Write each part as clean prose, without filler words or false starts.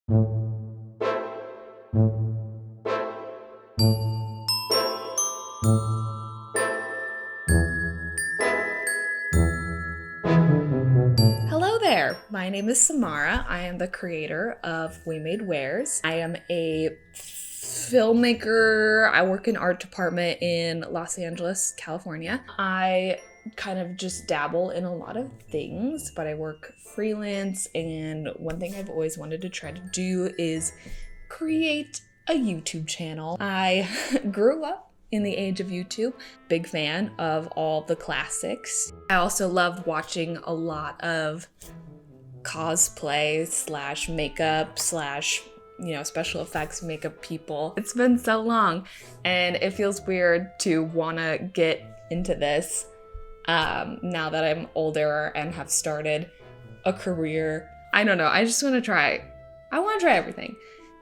Hello there, my name is Samara. I am the creator of We Made Wares. I am a filmmaker. I work in art department in Los Angeles, California. I kind of just dabble in a lot of things, but I work freelance, and one thing I've always wanted to try to do is create a YouTube channel. I grew up in the age of YouTube. Big fan of all the classics. I also love watching a lot of cosplay slash makeup slash, special effects makeup people. It's been so long and it feels weird to wanna get into this now that I'm older and have started a career. I don't know, I just wanna try. I wanna try everything.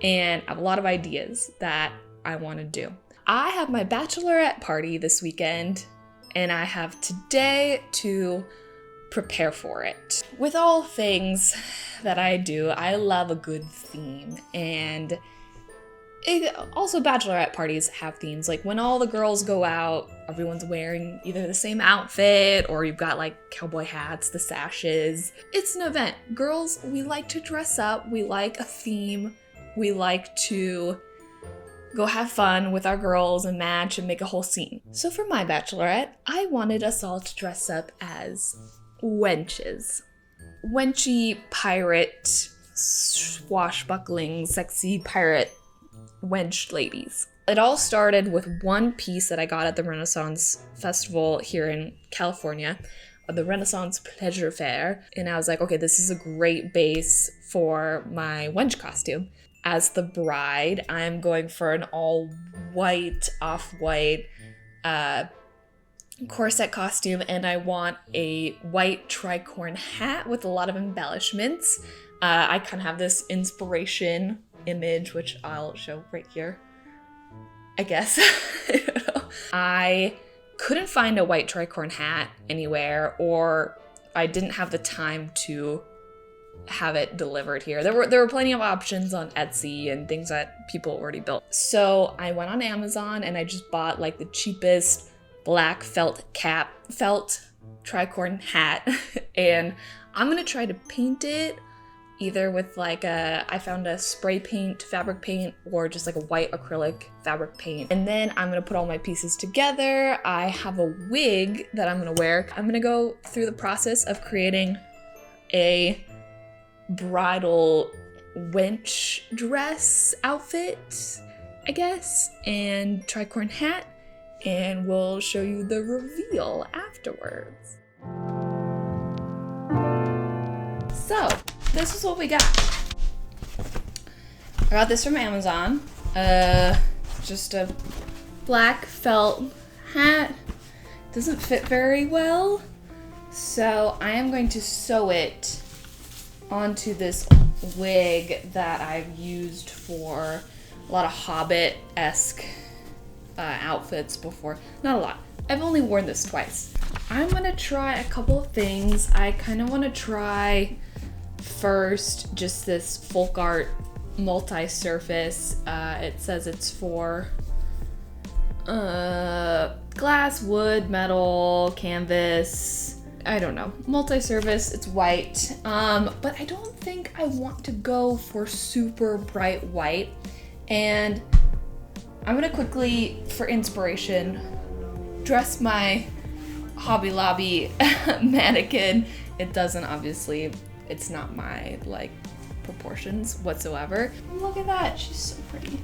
And I have a lot of ideas that I wanna do. I have my bachelorette party this weekend, and I have today to prepare for it. With all things that I do, I love a good theme, and also bachelorette parties have themes. Like when all the girls go out, everyone's wearing either the same outfit or you've got like cowboy hats, the sashes. It's an event. Girls, we like to dress up, we like a theme, we like to go have fun with our girls and match and make a whole scene. So for my bachelorette, I wanted us all to dress up as wenches. Wenchy pirate, swashbuckling, sexy pirate wench ladies. It all started with one piece that I got at the Renaissance Festival here in California, the Renaissance Pleasure Fair. And I was like, okay, this is a great base for my wench costume. As the bride, I'm going for an all-white, off-white corset costume, and I want a white tricorn hat with a lot of embellishments. I kind of have this inspiration image, which I'll show right here, I guess. I don't know. I couldn't find a white tricorn hat anywhere, or I didn't have the time to have it delivered here. There were plenty of options on Etsy and things that people already built. So I went on Amazon and I just bought like the cheapest black felt tricorn hat, and I'm gonna try to paint it either with like I found a spray paint, fabric paint, or just like a white acrylic fabric paint. And then I'm gonna put all my pieces together. I have a wig that I'm gonna wear. I'm gonna go through the process of creating a bridal wench dress outfit, I guess, and tricorn hat, and we'll show you the reveal afterwards. So, this is what we got. I got this from Amazon. Just a black felt hat. Doesn't fit very well, so I am going to sew it onto this wig that I've used for a lot of Hobbit-esque outfits before. Not a lot. I've only worn this twice. I'm gonna try a couple of things. I kind of want to try first just this folk art multi-surface. It says it's for glass, wood, metal, canvas. I don't know, multi-surface, it's white, but I don't think I want to go for super bright white. And I'm gonna quickly, for inspiration, dress my Hobby Lobby mannequin. It doesn't, obviously, it's not my like proportions whatsoever. Look at that, she's so pretty.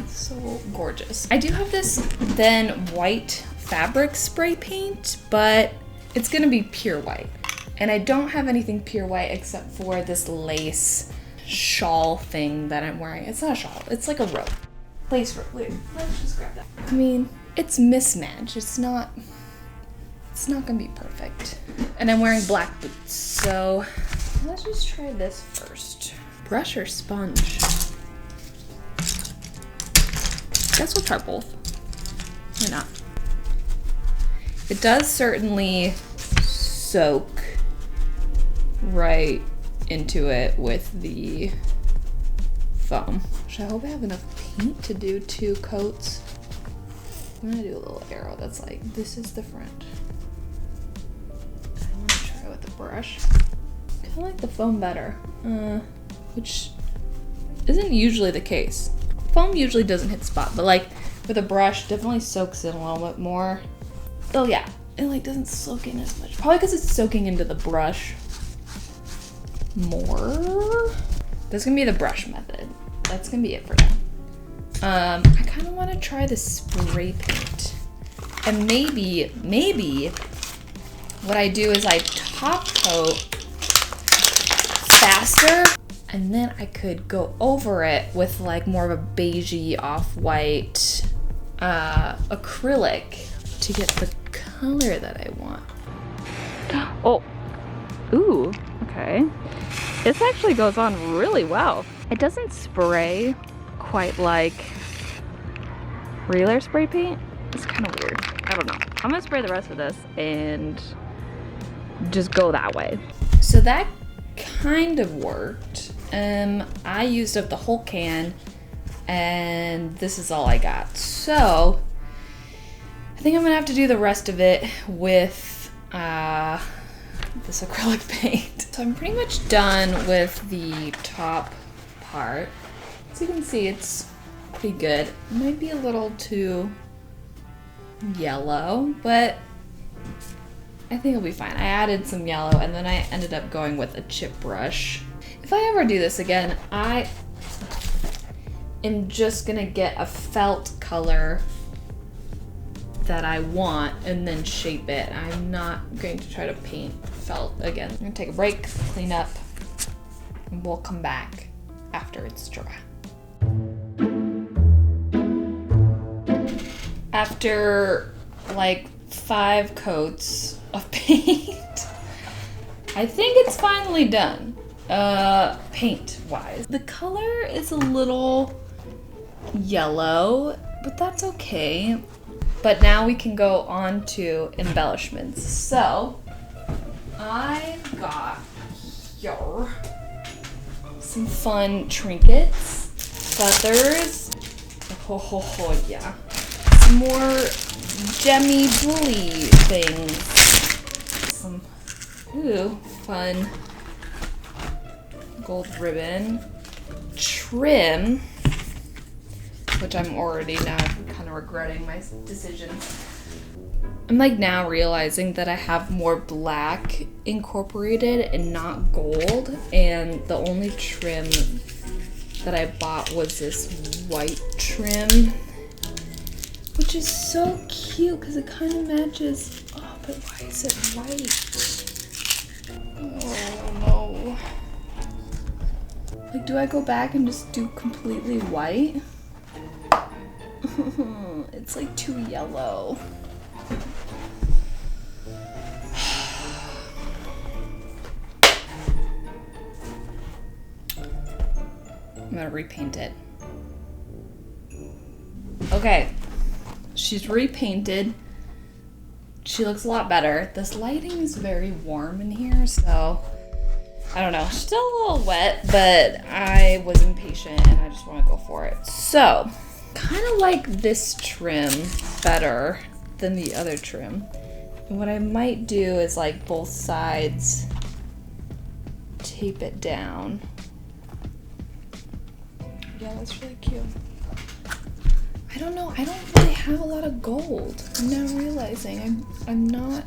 So gorgeous. I do have this then white fabric spray paint, but it's gonna be pure white. And I don't have anything pure white except for this lace shawl thing that I'm wearing. It's not a shawl, it's like a robe. Lace robe. Wait, let's just grab that. I mean, it's mismatched. It's not gonna be perfect. And I'm wearing black boots, so let's just try this first. Brush or sponge? Guess we'll try both. Why not? It does certainly soak right into it with the foam. Which I hope I have enough paint to do 2 coats. I'm gonna do a little arrow that's like, this is the front. I wanna try with the brush. Kinda like the foam better, which isn't usually the case. Foam usually doesn't hit the spot, but like with a brush, definitely soaks in a little bit more. Oh yeah, it like doesn't soak in as much. Probably because it's soaking into the brush more. That's gonna be the brush method. That's gonna be it for now. I kind of want to try the spray paint, and maybe what I do is I top coat faster, and then I could go over it with like more of a beigey off-white acrylic to get the color that I want. Oh, ooh, okay. This actually goes on really well. It doesn't spray quite like regular spray paint. It's kind of weird. I don't know. I'm gonna spray the rest of this and just go that way. So that kind of worked. I used up the whole can and this is all I got. So I think I'm gonna have to do the rest of it with this acrylic paint. So I'm pretty much done with the top part. As you can see, it's pretty good. It might be a little too yellow, but I think it'll be fine. I added some yellow and then I ended up going with a chip brush. If I ever do this again, I am just gonna get a felt color that I want and then shape it. I'm not going to try to paint felt again. I'm gonna take a break, clean up, and we'll come back after it's dry. After like 5 coats of paint, I think it's finally done, paint-wise. The color is a little yellow, but that's okay. But now we can go on to embellishments. So, I got here some fun trinkets, feathers, yeah, some more gemmy bluey things, some fun gold ribbon, trim, which I'm already now kind of regretting my decision. I'm like now realizing that I have more black incorporated and not gold, and the only trim that I bought was this white trim, which is so cute because it kind of matches. Oh, but why is it white? Oh no. Like, do I go back and just do completely white? It's like too yellow. I'm gonna repaint it. Okay, she's repainted. She looks a lot better. This lighting is very warm in here, so I don't know. Still a little wet, but I was impatient and I just want to go for it. So, kind of like this trim better than the other trim. And what I might do is like both sides tape it down. Yeah, that's really cute. I don't know, I don't really have a lot of gold. I'm now realizing I'm not,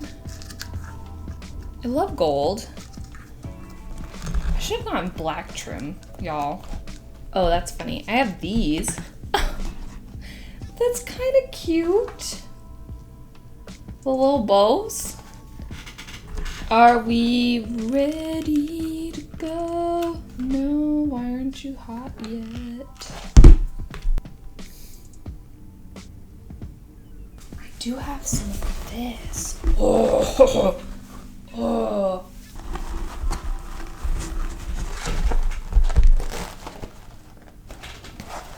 I love gold. I should have gone black trim, y'all. Oh, that's funny. I have these. That's kind of cute. The little bows. Are we ready to go? No, why aren't you hot yet? I do have some of this. Oh, oh.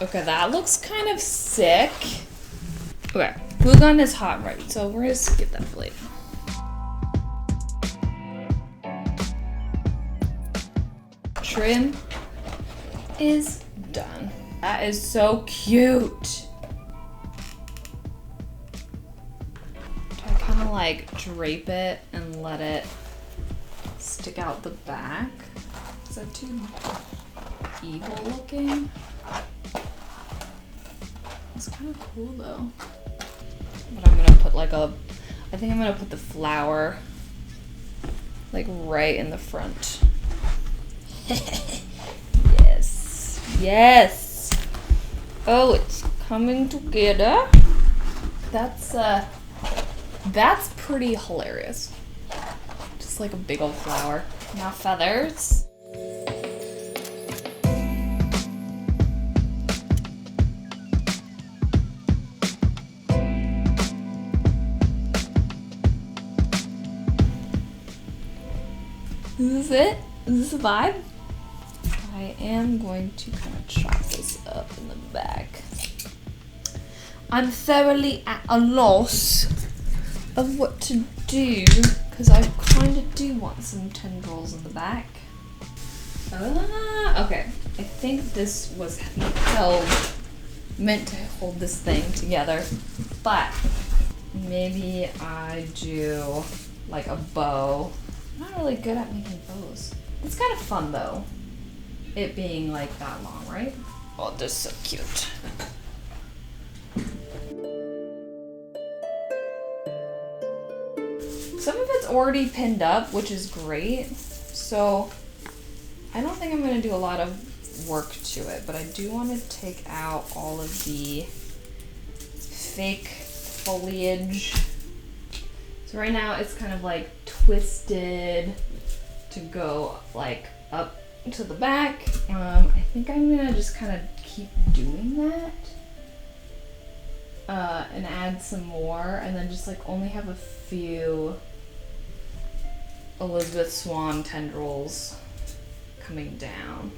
Okay, that looks kind of sick. Okay, glue gun is hot right, so we're gonna skip that blade. trim is done. That is so cute. I kind of like drape it and let it stick out the back. Is that too evil looking? It's kind of cool though. But I'm gonna put like I think I'm gonna put the flower like right in the front. Yes. Yes. Oh, it's coming together. That's pretty hilarious. Just like a big old flower. Now feathers. This is it? Is this a vibe? I am going to kind of chop this up in the back. I'm thoroughly at a loss of what to do because I kind of do want some tendrils in the back. Okay, I think this was meant to hold this thing together, but maybe I do like a bow. I'm not really good at making bows. It's kind of fun though, it being like that long, right? Oh, this is so cute. Some of it's already pinned up, which is great. So I don't think I'm gonna do a lot of work to it, but I do want to take out all of the fake foliage. So right now it's kind of like twisted to go like up to the back. I think I'm gonna just kind of keep doing that and add some more, and then just like only have a few Elizabeth Swan tendrils coming down.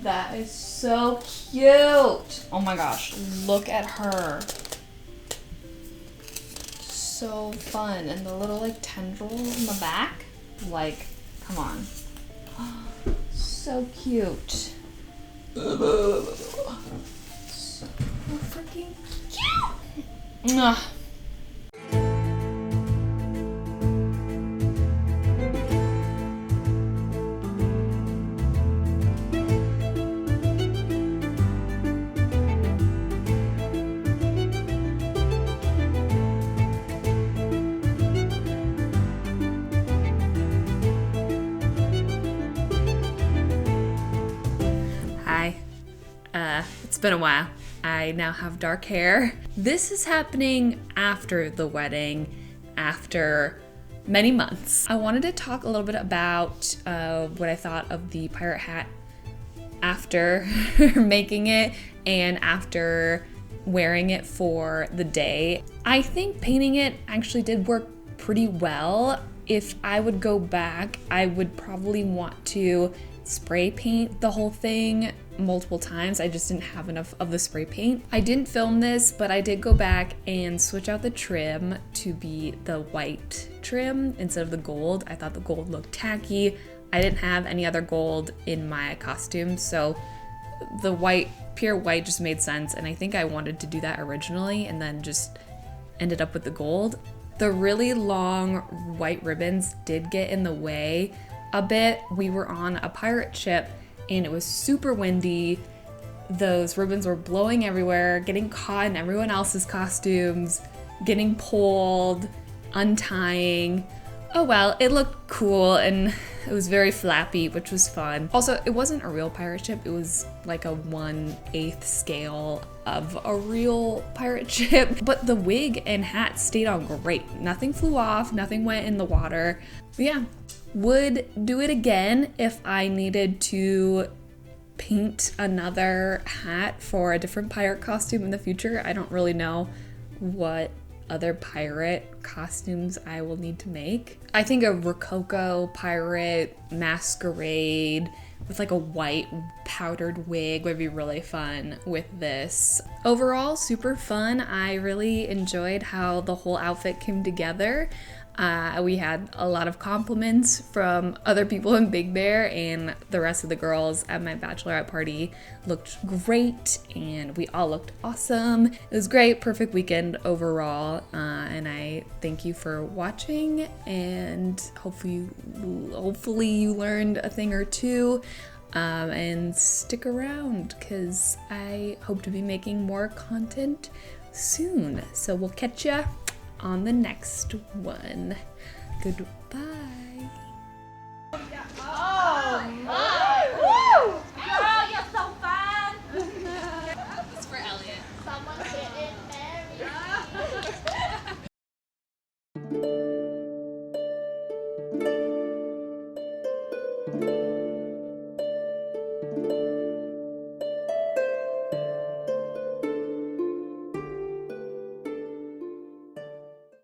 That is so cute. Oh my gosh, look at her. So fun. And the little like tendrils in the back. Like, come on. So cute. So freaking cute. Mwah. It's been a while. I now have dark hair. This is happening after the wedding, after many months. I wanted to talk a little bit about what I thought of the pirate hat after making it and after wearing it for the day. I think painting it actually did work pretty well. If I would go back, I would probably want to spray paint the whole thing multiple times. I just didn't have enough of the spray paint. I didn't film this, but I did go back and switch out the trim to be the white trim instead of the gold. I thought the gold looked tacky. I didn't have any other gold in my costume, so the white, pure white just made sense, and I think I wanted to do that originally and then just ended up with the gold. The really long white ribbons did get in the way a bit. We were on a pirate ship and it was super windy. Those ribbons were blowing everywhere, getting caught in everyone else's costumes, getting pulled, untying. Oh well, it looked cool and It was very flappy, which was fun. Also, it wasn't a real pirate ship. It was like a 1/8 scale of a real pirate ship. But the wig and hat stayed on great. Nothing flew off, nothing went in the water. But yeah, would do it again if I needed to paint another hat for a different pirate costume in the future. I don't really know what other pirate costumes I will need to make. I think a Rococo pirate masquerade with like a white powdered wig would be really fun with this. Overall, super fun. I really enjoyed how the whole outfit came together. We had a lot of compliments from other people in Big Bear, and the rest of the girls at my bachelorette party looked great, and we all looked awesome. It was great, perfect weekend overall, and I thank you for watching, and hopefully you learned a thing or two. And stick around because I hope to be making more content soon. So we'll catch ya on the next one. Goodbye.